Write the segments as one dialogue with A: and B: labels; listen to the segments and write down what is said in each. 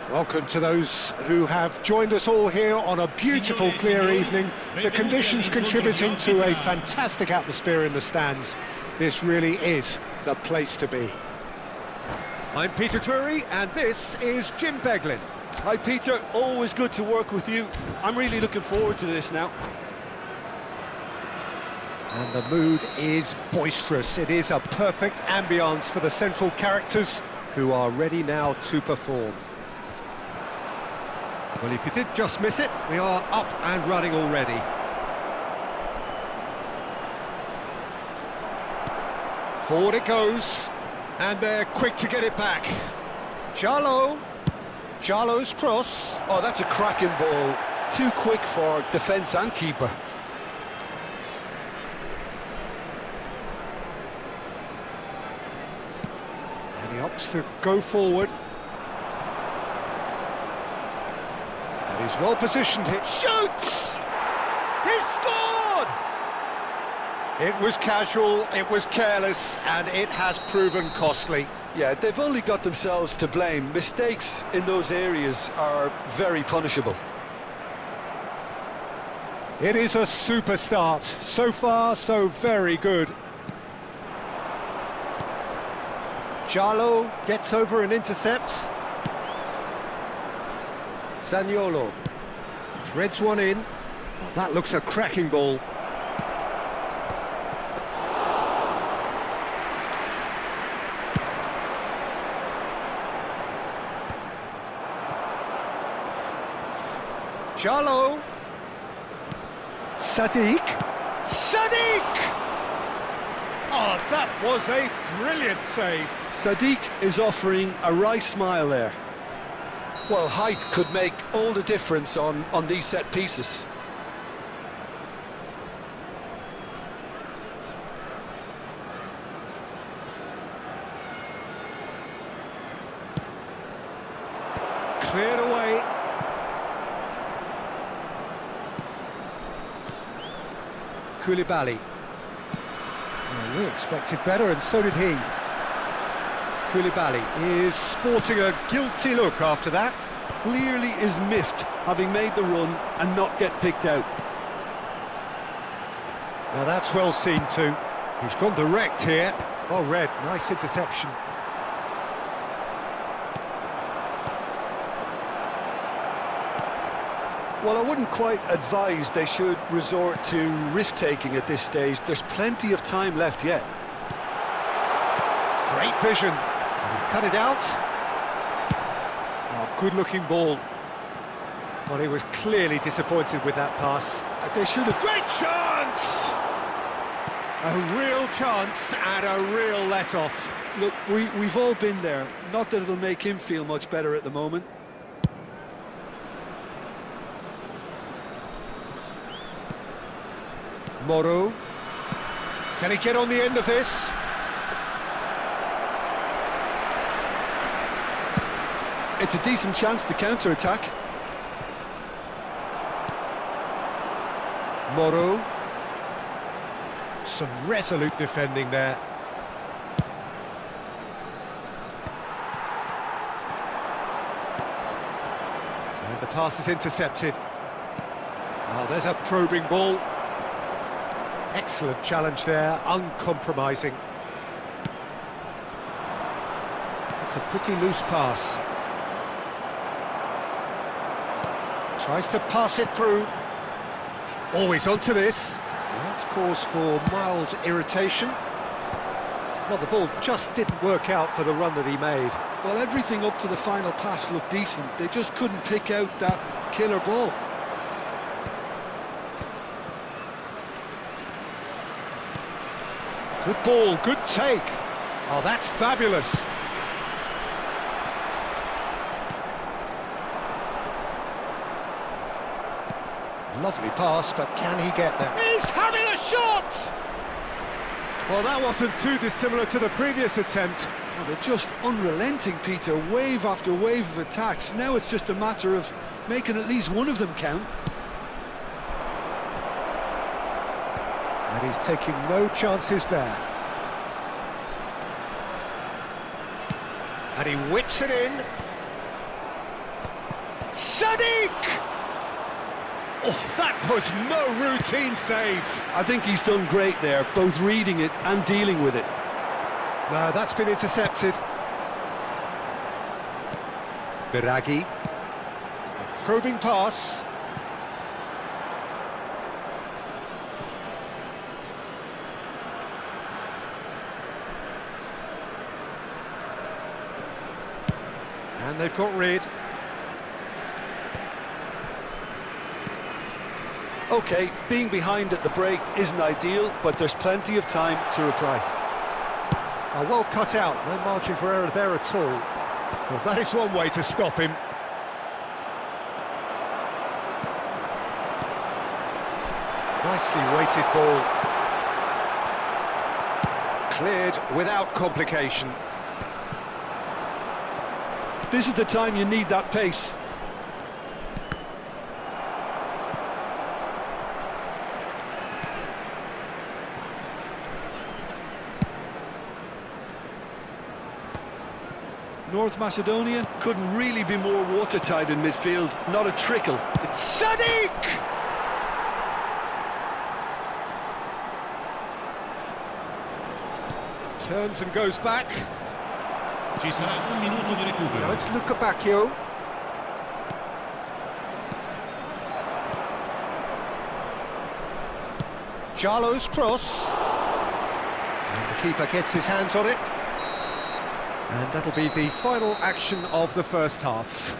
A: Welcome to those who have joined us all here on a beautiful, clear evening. The conditions contributing to a fantastic atmosphere in the stands. This really is the place to be. I'm Peter Drury, and this is Jim Beglin.
B: Hi Peter, always good to work with you. I'm really looking forward to this now.
A: And the mood is boisterous. It is a perfect ambience for the central characters who are ready now to perform. Well, if you did just miss it, we are up and running already. Forward it goes, and they're quick to get it back. Jallo's cross.
B: Oh, that's a cracking ball. Too quick for defence and keeper.
A: And he opts to go forward. And he's well positioned here. Shoots! He's scored! It was casual, it was careless, and it has proven costly.
B: Yeah, they've only got themselves to blame. Mistakes in those areas are very punishable.
A: It is a super start. So far, so very good. Jallo gets over and intercepts. Zaniolo threads one in. Oh, that looks a cracking ball. Jallo. Sadiq. Oh, that was a brilliant save.
B: Sadiq is offering a wry smile there. Well, height could make all the difference on these set pieces.
A: Cleared away. Koulibaly. Well, we expected better, and so did he. Koulibaly is sporting a guilty look after that.
B: Clearly is miffed, having made the run and not get picked out.
A: Now that's well seen too. He's gone direct here. Well read, nice interception.
B: Well, I wouldn't quite advise they should resort to risk-taking at this stage. There's plenty of time left yet.
A: Great vision. He's cut it out. Oh, good-looking ball. Well, he was clearly disappointed with that pass.
B: They should have...
A: Great chance! A real chance and a real let-off.
B: Look, we've all been there. Not that it'll make him feel much better at the moment.
A: Moro. Can he get on the end of this?
B: It's a decent chance to counter-attack.
A: Moro. Some resolute defending there. And the pass is intercepted. Oh, there's a probing ball. Excellent challenge there, uncompromising. It's a pretty loose pass. Tries to pass it through. Always onto this. That's cause for mild irritation. Well, the ball just didn't work out for the run that he made.
B: Well, everything up to the final pass looked decent. They just couldn't pick out that killer ball.
A: Good ball, good take. Oh, that's fabulous. Lovely pass, but can he get there? He's having a shot! Well, that wasn't too dissimilar to the previous attempt.
B: Well, they're just unrelenting, Peter. Wave after wave of attacks. Now it's just a matter of making at least one of them count.
A: And he's taking no chances there. And he whips it in. Sadiq! Oh, that was no routine save.
B: I think he's done great there, both reading it and dealing with it.
A: No, that's been intercepted. Biragi. Probing pass. And they've got rid.
B: OK, being behind at the break isn't ideal, but there's plenty of time to reply.
A: Well cut out, no margin for error there at all. Well, that is one way to stop him. Nicely weighted ball. Cleared without complication.
B: This is the time you need that pace. North Macedonia couldn't really be more watertight in midfield, not a trickle.
A: It's Sadiq! Turns and goes back.
C: Ci sarà un minuto di recupero.
A: Now it's Luca-Bacchio. Giallo's cross. And the keeper gets his hands on it. And that'll be the final action of the first half.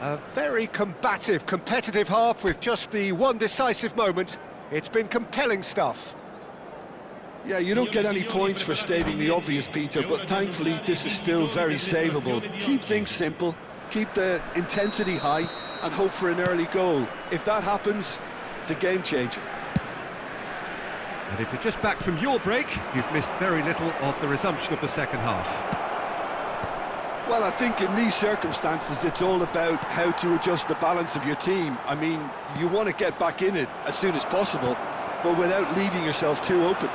A: A very combative, competitive half with just the one decisive moment. It's been compelling stuff.
B: Yeah, you don't get any points for stating the obvious, Peter, but thankfully this is still very savable. Keep things simple, keep the intensity high, and hope for an early goal. If that happens, it's a game changer.
A: And if you're just back from your break, you've missed very little of the resumption of the second half.
B: Well, I think in these circumstances, it's all about how to adjust the balance of your team. I mean, you want to get back in it as soon as possible, but without leaving yourself too open.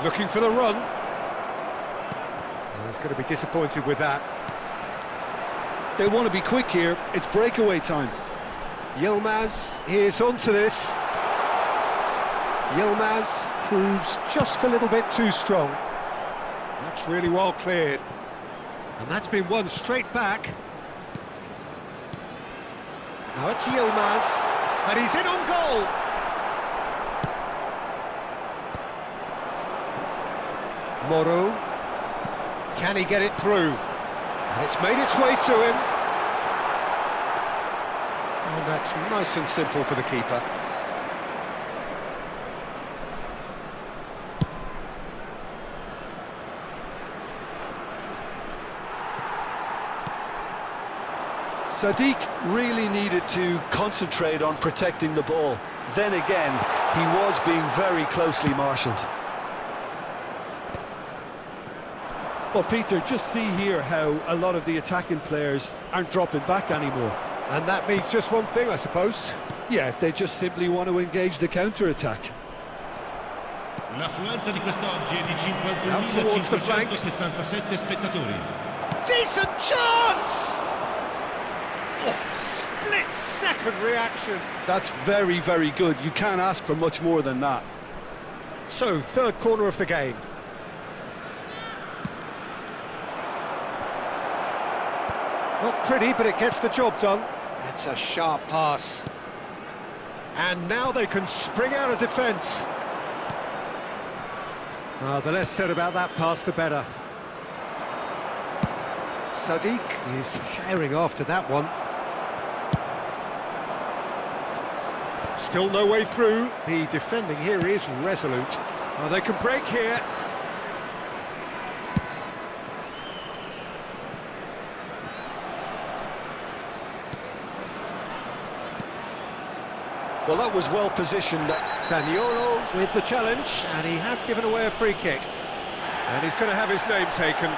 A: Looking for the run. He's going to be disappointed with that.
B: They want to be quick here. It's breakaway time.
A: Yilmaz is onto this. Yilmaz proves just a little bit too strong. That's really well cleared. And that's been won straight back. Now it's Yilmaz. And he's in on goal. Moro. Can he get it through? And it's made its way to him. And that's nice and simple for the keeper.
B: Sadiq really needed to concentrate on protecting the ball. Then again, he was being very closely marshalled. Well, Peter, just see here how a lot of the attacking players aren't dropping back anymore.
A: And that means just one thing, I suppose.
B: Yeah, they just simply want to engage the counter-attack.
C: L'affluenza di quest'oggi è di
A: Out towards the flank.
C: 51.577 spettatori.
A: Decent chance! Oh, split-second reaction.
B: That's very, very good. You can't ask for much more than that.
A: So, third corner of the game. Not pretty, but it gets the job done. That's a sharp pass. And now they can spring out of defence. Oh, the less said about that pass, the better. Sadiq is herring after that one. Still no way through. The defending here is resolute. Oh, they can break here.
B: Well, that was well positioned.
A: Zaniolo with the challenge, and he has given away a free kick. And he's going to have his name taken.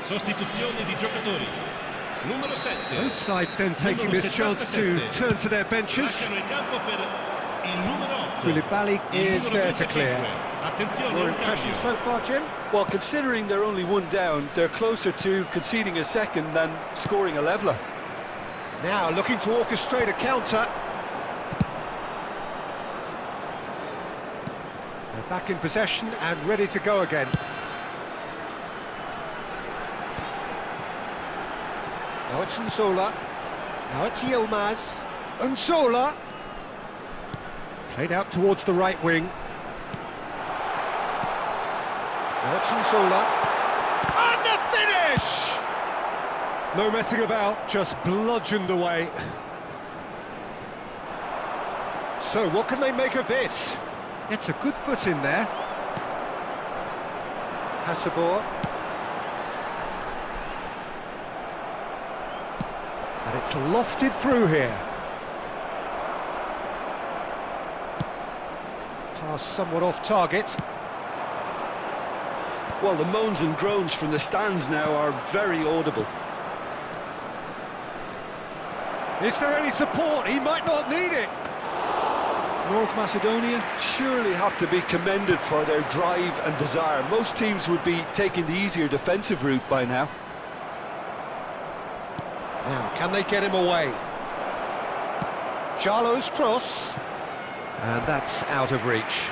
C: Sostituzione di giocatori. Numero 7.
A: Both sides then taking this chance to turn to their benches.
C: Lasciano il campo per il numero 8.
A: Koulibaly is there to clear.
C: Attenzione,
A: Your
C: un
A: impression
C: cambio.
A: so far, Jim?
B: Well, considering they're only one down, they're closer to conceding a second than scoring a leveller.
A: Now looking to orchestrate a counter. They're back in possession and ready to go again. Now it's Nzola. Now it's Yilmaz. Nzola. Played out towards the right wing. Now it's Nzola. And the finish! No messing about, just bludgeoned away. So what can they make of this? It's a good foot in there. Hattabor. And it's lofted through here. Pass somewhat off target.
B: Well, the moans and groans from the stands now are very audible.
A: Is there any support? He might not need it.
B: North Macedonia surely have to be commended for their drive and desire. Most teams would be taking the easier defensive route by now.
A: Now, can they get him away? Charlo's cross. And that's out of reach.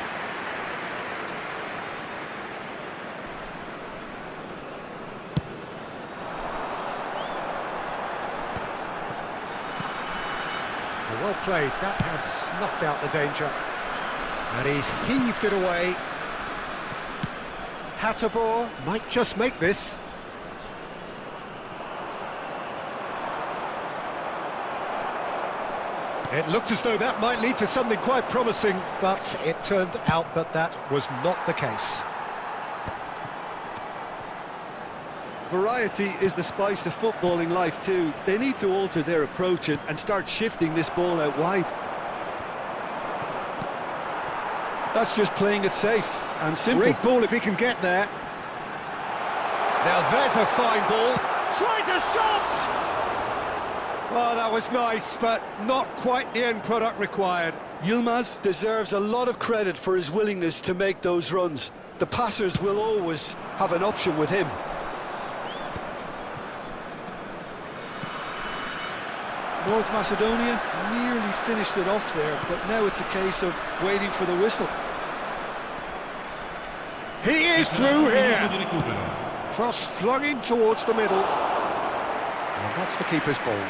A: Well played, that has snuffed out the danger. And he's heaved it away. Hattabor might just make this. It looked as though that might lead to something quite promising, but it turned out that that was not the case.
B: Variety is the spice of footballing life too. They need to alter their approach and start shifting this ball out wide. That's just playing it safe and simple.
A: Great ball if he can get there. Now there's a fine ball. Tries a shot! Oh, that was nice, but not quite the end product required.
B: Yilmaz deserves a lot of credit for his willingness to make those runs. The passers will always have an option with him. North Macedonia nearly finished it off there, but now it's a case of waiting for the whistle.
A: He is through here. Cross flung in towards the middle. And that's the keeper's ball.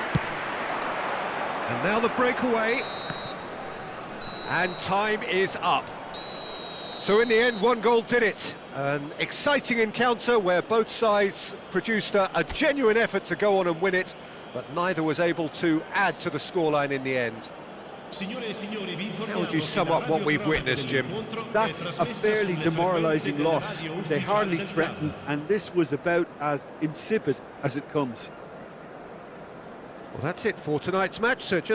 A: And now the breakaway. And time is up. So in the end, one goal did it. An exciting encounter where both sides produced a genuine effort to go on and win it, but neither was able to add to the scoreline in the end. How would you sum up what we've witnessed, Jim?
D: That's a fairly demoralising loss. They hardly threatened, and this was about as insipid as it comes.
A: Well, that's it for tonight's match, so just